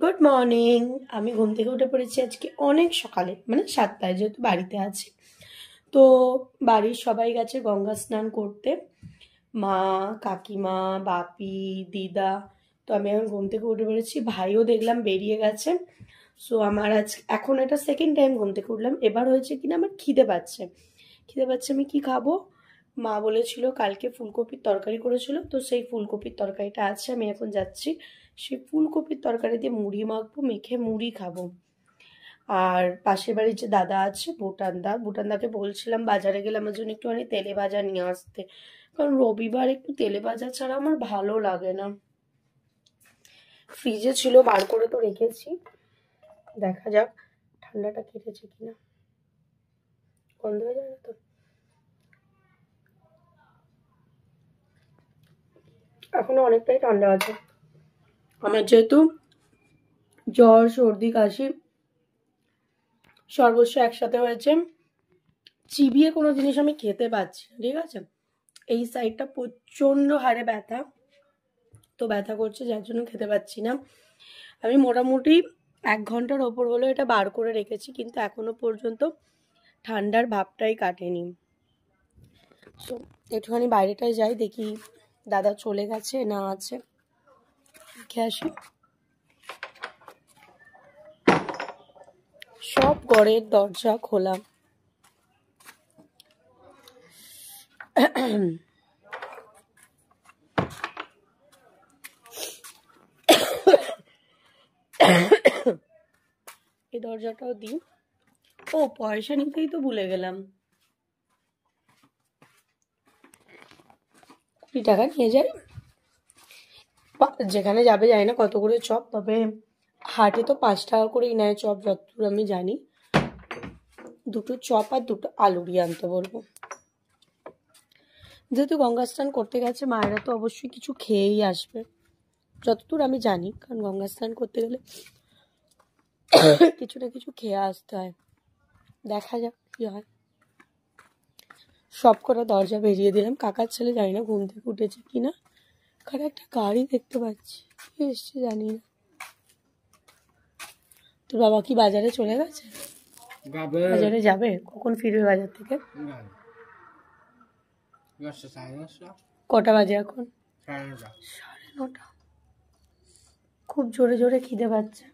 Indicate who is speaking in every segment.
Speaker 1: Good morning. আমি ঘুম থেকে উঠে পড়েছি আজকে অনেক সকালে, মানে 7টায়, যেহেতু বাড়িতে আছি। তো বাড়ির সবাই গেছে গঙ্গা স্নান করতে, মা, কাকিমা, বাপি, দিদা। তো আমি এখন ঘুম থেকে উঠে পড়েছি, ভাইও দেখলাম বেরিয়ে গেছে। সো আমার এখন এটা সেকেন্ড টাইম ঘুম থেকে উঠলাম। এবার হয়েছে কিনা আমার খিদে পাচ্ছে, আমি কি খাবো? মা বলেছিল কালকে ফুলকপির তরকারি করেছিল, তো সেই ফুলকপির তরকারিটা আছে। আমি এখন যাচ্ছি সেই ফুলকপির তরকারি দিয়ে মুড়ি মাখবো, মেখে মুড়ি খাবো। আর পাশের বাড়ির যে দাদা আছে, ভুটানদাকে বলছিলাম বাজারে গেলে আমার জন্য একটুখানি তেলে ভাজা নিয়ে আসতে, কারণ রবিবার একটু তেলে ভাজা ছাড়া আমার ভালো লাগে না। ফ্রিজে ছিল, বার করে তো রেখেছি, দেখা যাক ঠান্ডাটা কেটেছে কিনা। বন্ধ হয়ে যাবে তো। এখনো অনেকটাই ঠান্ডা আছে। আমার যেহেতু জ্বর, সর্দি, কাশি সর্বস্ব একসাথে হয়েছে, চিবিয়ে কোনো জিনিস আমি খেতে পাচ্ছি না, ঠিক আছে? এই সাইডটা প্রচণ্ড হারে ব্যথা, তো ব্যথা করছে যার জন্য খেতে পাচ্ছি না। আমি মোটামুটি 1 ঘন্টার ওপর হলো এটা বার করে রেখেছি, কিন্তু এখনো পর্যন্ত ঠান্ডার ভাবটাই কাটেনি। সো একটুখানি বাইরেটায় যাই, দেখি দাদা চলে গেছে না আছে, দেখে আসি। সব ঘরের দরজা খোলা। এই দরজাটাও দিই। ও, পয়সা নিতেই তো ভুলে গেলাম। 20 টাকা নিয়ে যাই, যেখানে যাবে যাই না কত করে চপ, তবে হাটে তো 5 টাকা করেই নেয় চপ, যতদূর আমি জানি। 2টো চপ আর 2টো আলুরি আনতে বলবো। যেহেতু গঙ্গা স্নান করতে গেছে, মায়েরা তো অবশ্যই কিছু খেয়েই আসবে, যতদূর আমি জানি, কারণ গঙ্গা স্নান করতে গেলে কিছু না কিছু খেয়ে আসতে হয়। দেখা যাক কি হয়। সব কটা দরজা বেরিয়ে দিলাম। কাকার ছেলে জানি না ঘুম থেকে উঠেছে কিনা, কারণ একটা গাড়ি দেখতে পাচ্ছি, কে এসছে জানি না। তোর বাবা কি বাজারে চলে গেছে? বাজারে যাবে? কখন ফিরবে বাজার থেকে? কটা বাজে এখন? 9:30। খুব জোরে জোরে খিদে পাচ্ছে,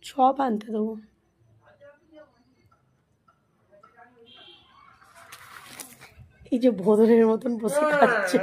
Speaker 1: চপ আনতে দেবো। এই যে ভোদরের মতন বসে খাচ্ছে।